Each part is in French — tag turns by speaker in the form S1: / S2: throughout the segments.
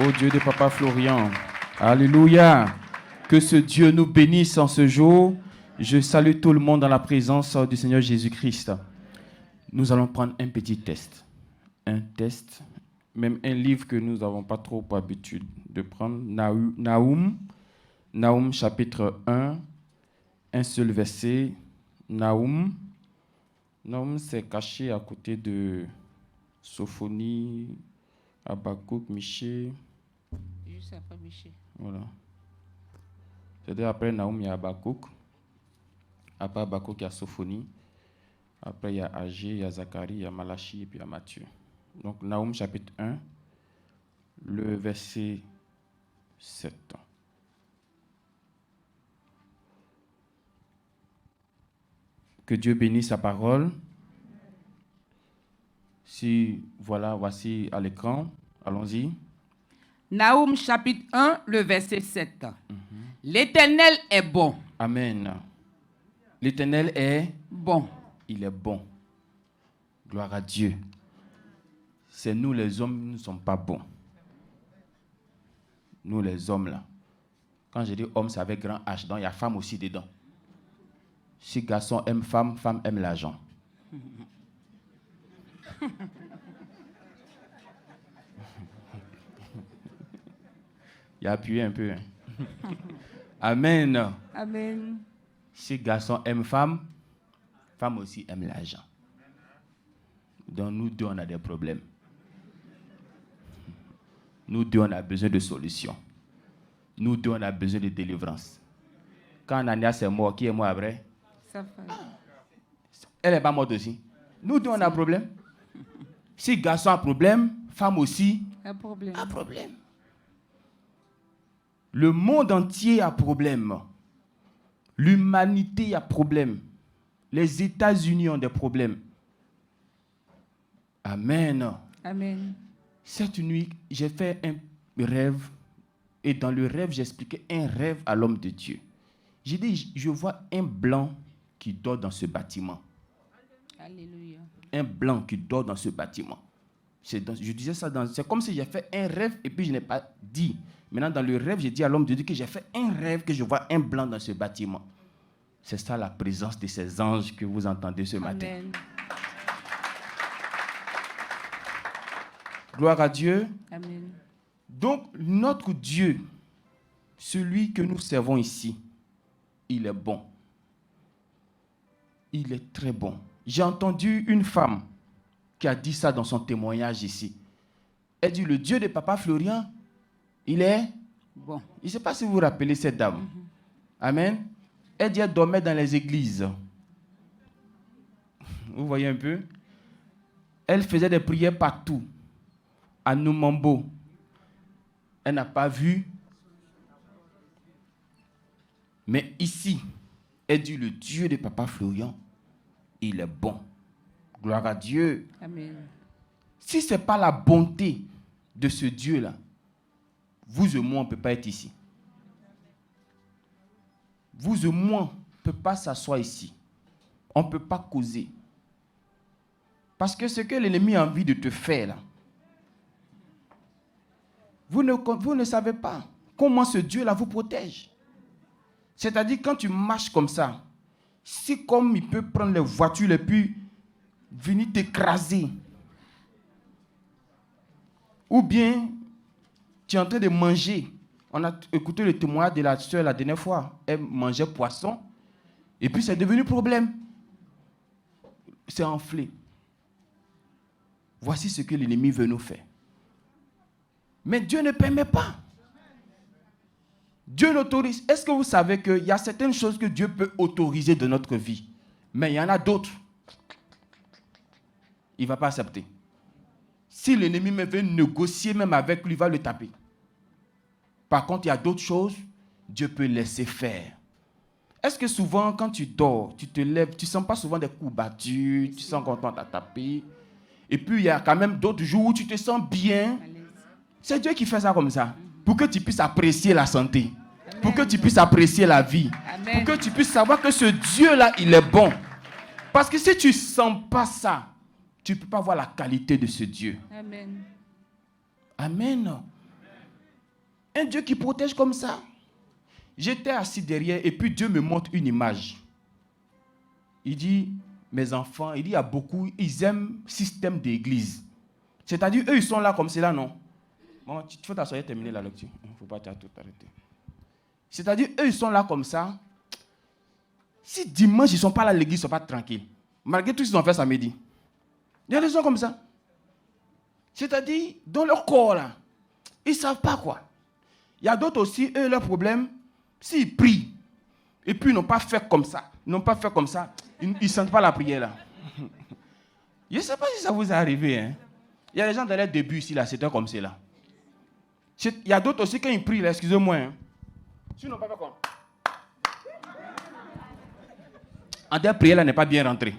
S1: Bravo Dieu de Papa Florian. Alléluia. Que ce Dieu nous bénisse en ce jour. Je salue tout le monde dans la présence du Seigneur Jésus-Christ. Nous allons prendre un petit test. Un test, même un livre que nous n'avons pas trop pour habitude de prendre. Nahum chapitre 1, un seul verset. Nahum, c'est caché à côté de Sophonie, Habakkuk, Michée.
S2: Juste après Michée.
S1: Voilà. C'est-à-dire après Nahum, il y a Habakkuk. Après Habakkuk, il y a Sophonie. Après, il y a Agé, il y a Zacharie, il y a Malachie et puis il y a Matthieu. Donc, Nahum chapitre 1, le verset 7. Que Dieu bénisse sa parole. Voici à l'écran. Allons-y.
S2: Nahum chapitre 1, le verset 7. L'Éternel est bon.
S1: Amen. L'Éternel est
S2: bon.
S1: Il est bon. Gloire à Dieu. C'est nous les hommes, nous ne sommes pas bons. Nous les hommes là. Quand je dis homme, c'est avec grand H. Donc il y a femme aussi dedans. Si garçon aime femme, femme aime l'argent. Il a appuyé un peu. Hein. Amen.
S2: Amen.
S1: Si garçon aime femme, femme aussi aime l'argent. Donc nous deux, on a des problèmes. Nous deux, on a besoin de solutions. Nous deux, on a besoin de délivrance. Quand Ananias est mort, qui est mort après? Elle n'est pas morte aussi. Nous deux, on a un problème. Si garçon a un problème, femme aussi a un problème. Le monde entier a problème. L'humanité a problème. Les États-Unis ont des problèmes. Amen.
S2: Amen.
S1: Cette nuit, j'ai fait un rêve. Et dans le rêve, j'expliquais un rêve à l'homme de Dieu. J'ai dit, je vois un blanc qui dort dans ce bâtiment.
S2: Alléluia.
S1: Un blanc qui dort dans ce bâtiment. Je disais ça, c'est comme si j'ai fait un rêve et puis je n'ai pas dit. Maintenant, dans le rêve, j'ai dit à l'homme de Dieu que j'ai fait un rêve, que je vois un blanc dans ce bâtiment. C'est ça la présence de ces anges que vous entendez ce matin.
S2: Amen.
S1: Gloire à Dieu.
S2: Amen.
S1: Donc, notre Dieu, celui que nous servons ici, il est bon. Il est très bon. J'ai entendu une femme qui a dit ça dans son témoignage ici. Elle dit, le Dieu de Papa Florian, il est
S2: bon.
S1: Je ne sais pas si vous vous rappelez cette dame. Amen. Elle dit, elle dormait dans les églises. Vous voyez un peu? Elle faisait des prières partout. À Numambo. Elle n'a pas vu. Mais ici, elle dit, le Dieu de Papa Florian, il est bon. Gloire à Dieu.
S2: Amen.
S1: Si ce n'est pas la bonté de ce Dieu-là, vous et moi, on ne peut pas être ici. Vous et moi, on ne peut pas s'asseoir ici. On ne peut pas causer. Parce que ce que l'ennemi a envie de te faire, là, vous ne savez pas comment ce Dieu-là vous protège. C'est-à-dire, quand tu marches comme ça, c'est comme il peut prendre les voitures et puis venir t'écraser. Ou bien, tu es en train de manger. On a écouté le témoignage de la soeur la dernière fois. Elle mangeait poisson. Et puis, c'est devenu problème. C'est enflé. Voici ce que l'ennemi veut nous faire. Mais Dieu ne permet pas. Dieu n'autorise. Est-ce que vous savez qu'il y a certaines choses que Dieu peut autoriser de notre vie, mais il y en a d'autres. Il ne va pas accepter. Si l'ennemi veut négocier même avec lui, il va le taper. Par contre, il y a d'autres choses, Dieu peut laisser faire. Est-ce que souvent, quand tu dors, tu te lèves, tu ne sens pas souvent des coups battus, tu sens qu'on t'a tapé. Et puis, il y a quand même d'autres jours où tu te sens bien. C'est Dieu qui fait ça comme ça. Pour que tu puisses apprécier la santé. Amen. Pour que tu puisses apprécier la vie. Amen. Pour que tu puisses savoir que ce Dieu-là, il est bon. Parce que si tu ne sens pas ça, tu ne peux pas voir la qualité de ce Dieu.
S2: Amen.
S1: Amen. Un Dieu qui protège comme ça. J'étais assis derrière et puis Dieu me montre une image. Il dit, mes enfants, il dit, il y a beaucoup, ils aiment le système d'église. C'est-à-dire, eux, ils sont là comme cela, non? Bon, tu faut t'asseoir et terminer la lecture. Il ne faut pas tout arrêter. C'est-à-dire, eux, ils sont là comme ça. Si dimanche, ils ne sont pas là à l'église, ils ne sont pas tranquilles. Malgré tout ce qu'ils ont fait samedi. Il y a des gens comme ça. C'est-à-dire, dans leur corps, là, ils ne savent pas quoi. Il y a d'autres aussi, eux, leur problème, s'ils prient, et puis ils n'ont pas fait comme ça, ils ne sentent pas la prière, là. Je ne sais pas si ça vous est arrivé, hein. Il y a des gens dans les débuts ici, là, c'était comme ça, là. Il y a d'autres aussi, quand ils prient, là, excusez-moi, hein, s'ils n'ont pas fait comme... En terre, prière, là, n'est pas bien rentrée.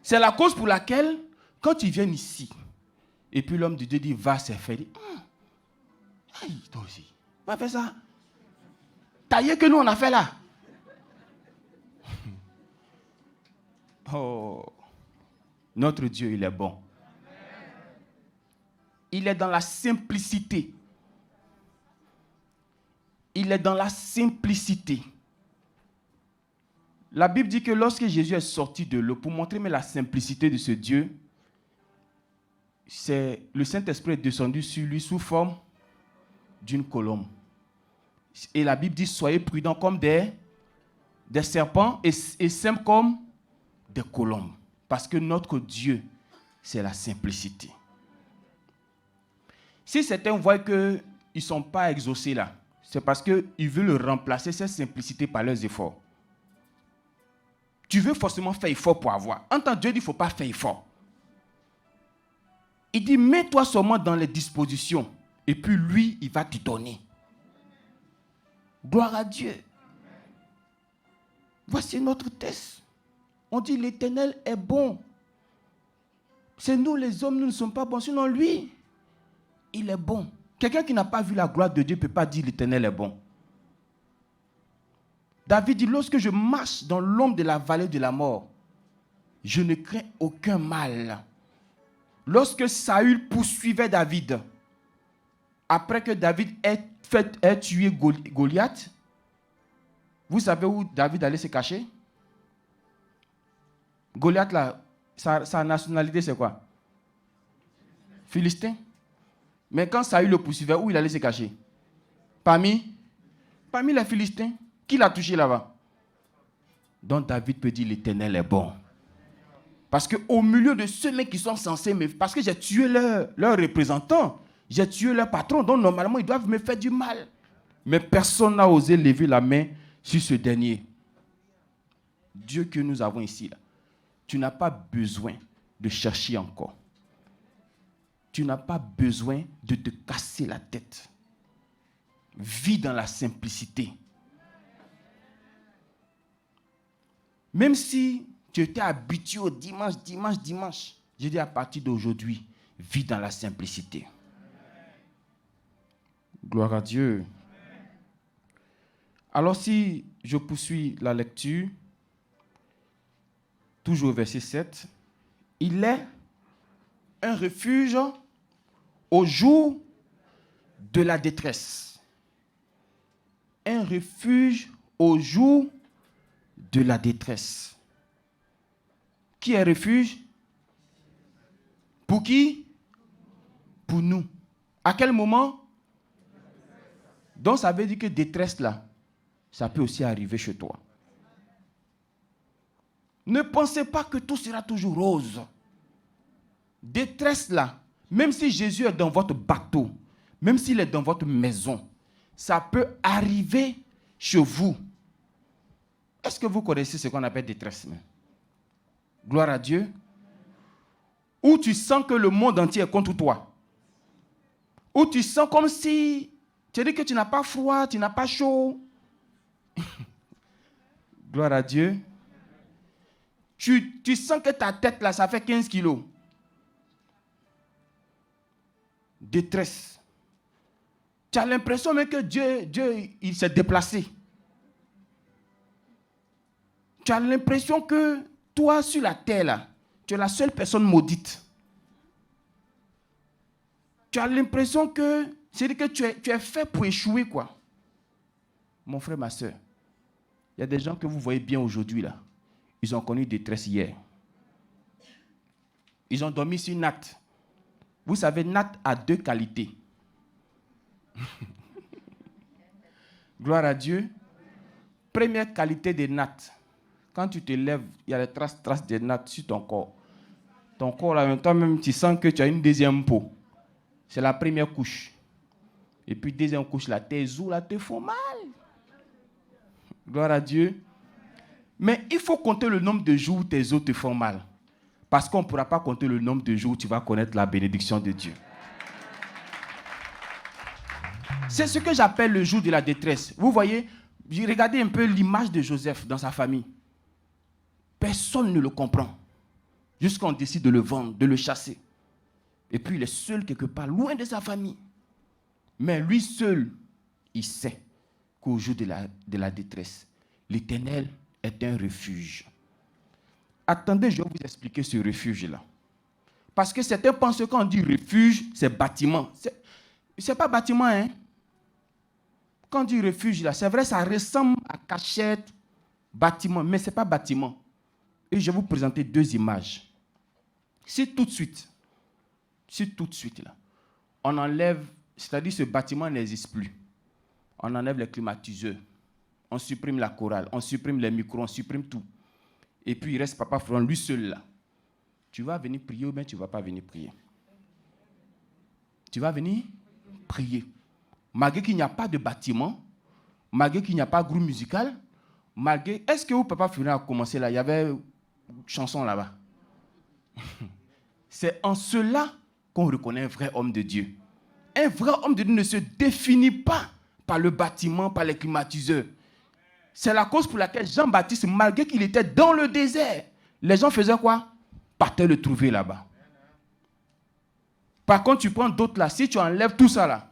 S1: C'est la cause pour laquelle, quand ils viennent ici, et puis l'homme de Dieu dit, va, c'est fait, il dit, aïe, toi aussi, va faire ça. Taillé que nous, on a fait là. Oh, notre Dieu, il est bon. Il est dans la simplicité. Il est dans la simplicité. La Bible dit que lorsque Jésus est sorti de l'eau, pour montrer la simplicité de ce Dieu, le Saint-Esprit est descendu sur lui sous forme d'une colombe. Et la Bible dit, soyez prudents comme des serpents et simples comme des colombes. Parce que notre Dieu, c'est la simplicité. Si certains voient qu'ils ne sont pas exaucés là, c'est parce qu'ils veulent remplacer cette simplicité par leurs efforts. Tu veux forcément faire effort pour avoir. En tant que Dieu dit, il ne faut pas faire effort. Il dit, mets-toi seulement dans les dispositions. Et puis lui, il va te donner. Gloire à Dieu. Voici notre test. On dit, l'Éternel est bon. C'est nous les hommes, nous ne sommes pas bons. Sinon lui, il est bon. Quelqu'un qui n'a pas vu la gloire de Dieu ne peut pas dire l'Éternel est bon. David dit, lorsque je marche dans l'ombre de la vallée de la mort, je ne crains aucun mal. Lorsque Saül poursuivait David, après que David ait tué Goliath, vous savez où David allait se cacher? Goliath, là, sa nationalité, c'est quoi? Philistin. Mais quand Saül le poursuivait, où il allait se cacher? Parmi les Philistins. Qui l'a touché là-bas? Donc David peut dire, l'Éternel est bon. Parce qu'au milieu de ceux qui sont censés parce que j'ai tué leur représentant, j'ai tué leur patron, donc normalement ils doivent me faire du mal. Mais personne n'a osé lever la main sur ce dernier. Dieu que nous avons ici, là, tu n'as pas besoin de chercher encore. Tu n'as pas besoin de te casser la tête. Vis dans la simplicité. Même si tu étais habitué au dimanche, je dis à partir d'aujourd'hui, vis dans la simplicité. Gloire à Dieu. Alors si je poursuis la lecture, toujours au verset 7, il est un refuge au jour de la détresse. Un refuge au jour de la détresse. Qui est refuge? Pour qui? Pour nous. À quel moment? Donc ça veut dire que détresse là, ça peut aussi arriver chez toi. Ne pensez pas que tout sera toujours rose. Détresse là, même si Jésus est dans votre bateau, même s'il est dans votre maison, ça peut arriver chez vous. Est-ce que vous connaissez ce qu'on appelle détresse? Gloire à Dieu. Où tu sens que le monde entier est contre toi. Où tu sens comme si, tu dis que tu n'as pas froid, tu n'as pas chaud. Gloire à Dieu. Tu sens que ta tête là, ça fait 15 kilos. Détresse. Tu as l'impression même que Dieu il s'est déplacé. Tu as l'impression que toi, sur la terre, là, tu es la seule personne maudite. Tu as l'impression que C'est-à-dire que tu es fait pour échouer, quoi. Mon frère, ma soeur, il y a des gens que vous voyez bien aujourd'hui, là. Ils ont connu détresse hier. Ils ont dormi sur Nat. Vous savez, Nat a 2 qualités. Gloire à Dieu. Première qualité de Nat. Quand tu te lèves, il y a des traces de Nat sur ton corps. Ton corps, là, toi-même, tu sens que tu as une deuxième peau. C'est la première couche. Et puis, deuxième couche, là, tes os, là, te font mal. Gloire à Dieu. Mais il faut compter le nombre de jours où tes os te font mal. Parce qu'on ne pourra pas compter le nombre de jours où tu vas connaître la bénédiction de Dieu. C'est ce que j'appelle le jour de la détresse. Vous voyez, regardez un peu l'image de Joseph dans sa famille. Personne ne le comprend. Jusqu'à on décide de le vendre, de le chasser. Et puis il est seul quelque part, loin de sa famille. Mais lui seul, il sait qu'au jour de la détresse, l'Éternel est un refuge. Attendez, je vais vous expliquer ce refuge-là. Parce que certains pensent que quand on dit refuge, c'est bâtiment. C'est pas bâtiment, hein. Quand on dit refuge, là, c'est vrai, ça ressemble à cachette, bâtiment, mais ce n'est pas bâtiment. Et je vais vous présenter 2 images. Si tout de suite, là, on enlève, c'est-à-dire ce bâtiment n'existe plus. On enlève les climatiseurs, on supprime la chorale, on supprime les micros, on supprime tout. Et puis il reste Papa Florent, lui seul là. Tu vas venir prier ou bien tu ne vas pas venir prier? Tu vas venir prier. Malgré qu'il n'y a pas de bâtiment, malgré qu'il n'y a pas de groupe musical, malgré... Est-ce que vous, Papa Florent, a commencé là? Il y avait une chanson là-bas. C'est en cela qu'on reconnaît un vrai homme de Dieu. Un vrai homme de Dieu ne se définit pas par le bâtiment, par les climatiseurs. C'est la cause pour laquelle Jean-Baptiste, malgré qu'il était dans le désert, les gens faisaient quoi? Partaient le trouver là-bas. Par contre, tu prends d'autres là, si tu enlèves tout ça là,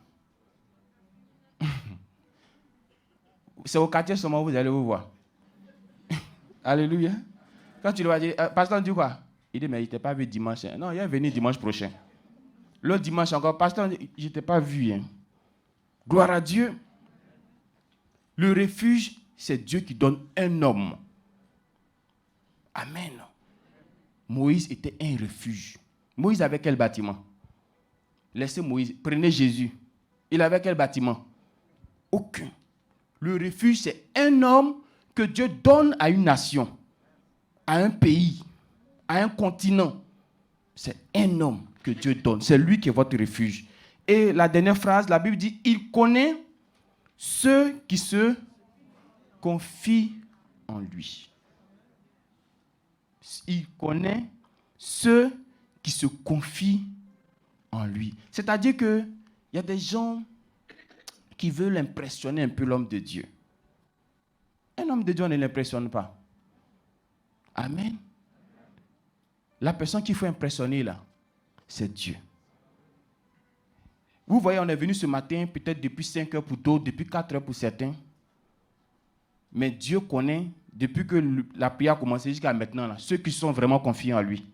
S1: c'est au quartier seulement vous allez vous voir. Alléluia. Quand tu lui vas dire, pasteur dit quoi? Il dit, mais il ne t'a pas vu dimanche. Non, il est venu dimanche prochain. L'autre dimanche encore, pasteur, je ne t'ai pas vu. Hein. Gloire à Dieu. Le refuge, c'est Dieu qui donne un homme. Amen. Moïse était un refuge. Moïse avait quel bâtiment? Laissez Moïse, prenez Jésus. Il avait quel bâtiment? Aucun. Le refuge, c'est un homme que Dieu donne à une nation, à un pays, à un continent. C'est un homme que Dieu donne. C'est lui qui est votre refuge. Et la dernière phrase, la Bible dit, il connaît ceux qui se confient en lui. Il connaît ceux qui se confient en lui. C'est-à-dire qu'il y a des gens qui veulent impressionner un peu l'homme de Dieu. Un homme de Dieu, on ne l'impressionne pas. Amen. La personne qu'il faut impressionner là, c'est Dieu. Vous voyez, on est venu ce matin, peut-être depuis 5 heures pour d'autres, depuis 4 heures pour certains. Mais Dieu connaît, depuis que la prière a commencé jusqu'à maintenant, là, ceux qui sont vraiment confiants en lui.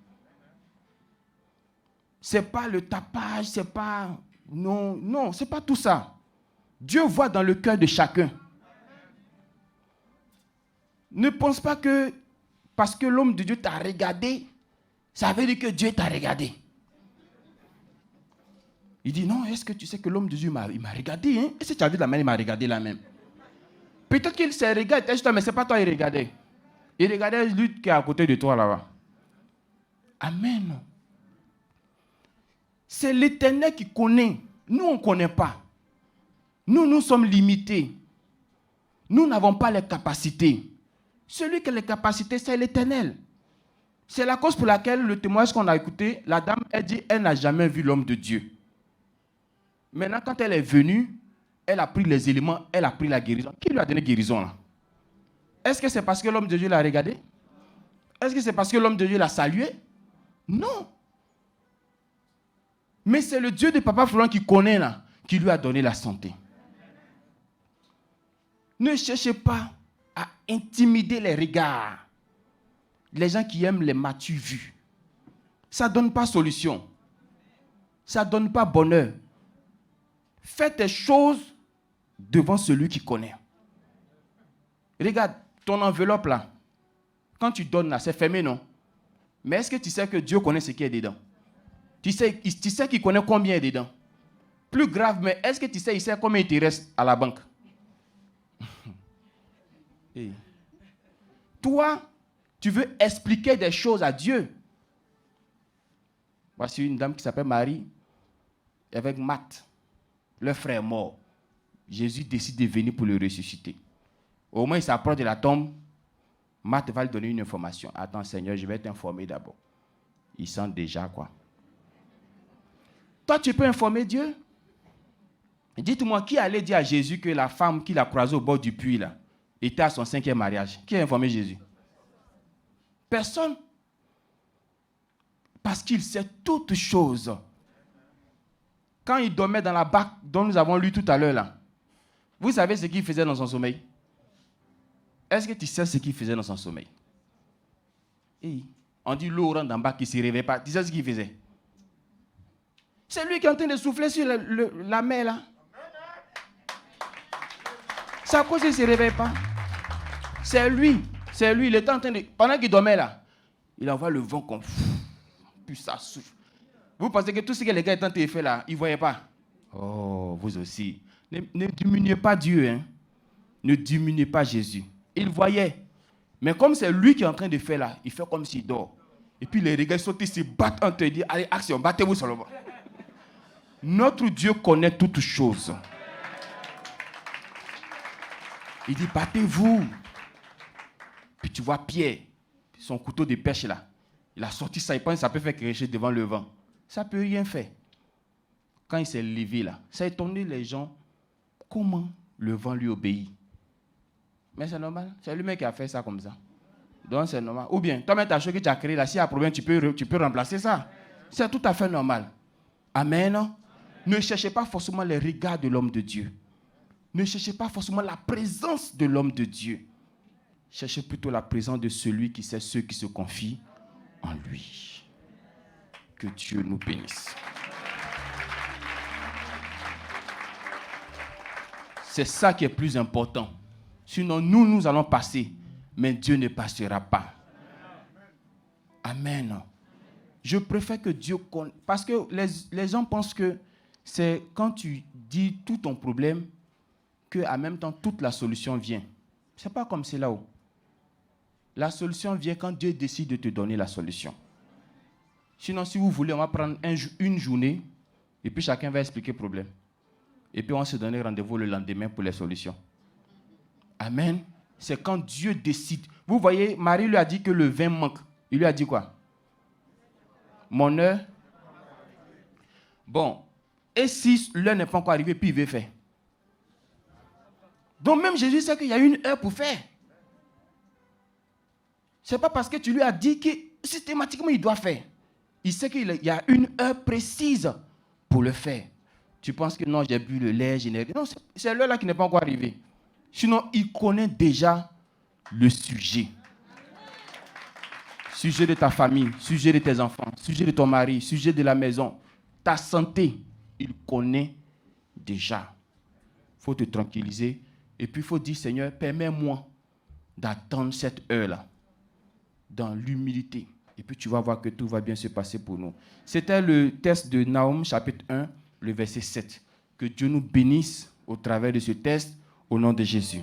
S1: Ce n'est pas le tapage, c'est pas... Non, ce n'est pas tout ça. Dieu voit dans le cœur de chacun. Ne pense pas que parce que l'homme de Dieu t'a regardé, ça veut dire que Dieu t'a regardé. Il dit, non, est-ce que tu sais que l'homme de Dieu il m'a regardé, hein? Est-ce que tu as vu la main, il m'a regardé la même. Peut-être qu'il s'est regardé, mais ce n'est pas toi qu'il regardait. Il regardait lui qui est à côté de toi là-bas. Amen. C'est l'Éternel qui connaît. Nous, on ne connaît pas. Nous sommes limités. Nous n'avons pas les capacités. Celui qui a les capacités, c'est l'Éternel. C'est la cause pour laquelle le témoignage qu'on a écouté, la dame, elle dit, elle n'a jamais vu l'homme de Dieu. Maintenant, quand elle est venue, elle a pris les éléments, elle a pris la guérison. Qui lui a donné guérison là? Est-ce que c'est parce que l'homme de Dieu l'a regardé? Est-ce que c'est parce que l'homme de Dieu l'a salué? Non. Mais c'est le Dieu de Papa Florent qui connaît là, qui lui a donné la santé. Ne cherchez pas à intimider les regards. Les gens qui aiment les m'as-tu vu. Ça ne donne pas solution. Ça ne donne pas bonheur. Fais tes choses devant celui qui connaît. Regarde, ton enveloppe là, quand tu donnes là, c'est fermé, non? Mais est-ce que tu sais que Dieu connaît ce qui est dedans? Tu sais qu'il connaît combien est dedans? Plus grave, mais est-ce que tu sais, il sait combien il te reste à la banque? Hey. Toi, tu veux expliquer des choses à Dieu. Voici une dame qui s'appelle Marie, avec Marthe. Leur frère est mort. Jésus décide de venir pour le ressusciter. Au moins, il s'approche de la tombe. Marthe va lui donner une information. Attends, Seigneur, je vais t'informer d'abord. Il sent déjà quoi. Toi, tu peux informer Dieu? Dites-moi, qui allait dire à Jésus que la femme qu'il a croisée au bord du puits là, était à son 5e mariage? Qui a informé Jésus? Personne. Parce qu'il sait toutes choses. Quand il dormait dans la barque dont nous avons lu tout à l'heure là, vous savez ce qu'il faisait dans son sommeil? Est-ce que tu sais ce qu'il faisait dans son sommeil? Et on dit l'eau rentre dans la barque, il ne se réveille pas. Tu sais ce qu'il faisait? C'est lui qui est en train de souffler sur la mer là. C'est à cause qu'il ne se réveille pas. C'est lui, il était en train de... Pendant qu'il dormait là, il envoie le vent comme... Puis ça souffle. Vous pensez que tout ce que les gars étaient en train de faire là, ils ne voyaient pas? Oh, vous aussi. Ne diminuez pas Dieu, hein. Ne diminuez pas Jésus. Il voyait. Mais comme c'est lui qui est en train de faire là, il fait comme s'il dort. Et puis les regards sautent, ils se battent entre eux et disent, allez, action, battez-vous seulement. Notre Dieu connaît toutes choses. Il dit, battez-vous. Puis tu vois Pierre, son couteau de pêche là. Il a sorti ça, il pense que ça peut faire cracher devant le vent. Ça ne peut rien faire. Quand il s'est levé là, ça a étonné les gens. Comment le vent lui obéit? Mais c'est normal. C'est lui-même qui a fait ça comme ça. Donc c'est normal. Ou bien, toi-même, ta chose que tu as créée là, s'il y a un problème, tu peux remplacer ça. C'est tout à fait normal. Amen. Ne cherchez pas forcément les regards de l'homme de Dieu. Ne cherchez pas forcément la présence de l'homme de Dieu. Cherchez plutôt la présence de celui qui sait ceux qui se confient en lui. Que Dieu nous bénisse. C'est ça qui est plus important. Sinon, nous allons passer, mais Dieu ne passera pas. Amen. Je préfère que Dieu connaisse. Parce que les gens pensent que c'est quand tu dis tout ton problème qu'en même temps, toute la solution vient. Ce n'est pas comme c'est là-haut. La solution vient quand Dieu décide de te donner la solution. Sinon, si vous voulez, on va prendre une journée et puis chacun va expliquer le problème. Et puis on va se donner rendez-vous le lendemain pour les solutions. Amen. C'est quand Dieu décide. Vous voyez, Marie lui a dit que le vin manque. Il lui a dit quoi? Mon heure. Bon. Et si l'heure n'est pas encore arrivée, puis il veut faire. Donc même Jésus sait qu'il y a une heure pour faire. Ce n'est pas parce que tu lui as dit que systématiquement il doit faire. Il sait qu'il y a une heure précise pour le faire. Tu penses que non, j'ai bu le lait, non, c'est l'heure là qui n'est pas encore arrivée. Sinon, il connaît déjà le sujet. Sujet de ta famille, sujet de tes enfants, sujet de ton mari, sujet de la maison, ta santé, il connaît déjà. Il faut te tranquilliser. Et puis il faut dire, Seigneur, permets-moi d'attendre cette heure-là, dans l'humilité. Et puis tu vas voir que tout va bien se passer pour nous. C'était le test de Nahum, chapitre 1, le verset 7. Que Dieu nous bénisse au travers de ce test, au nom de Jésus.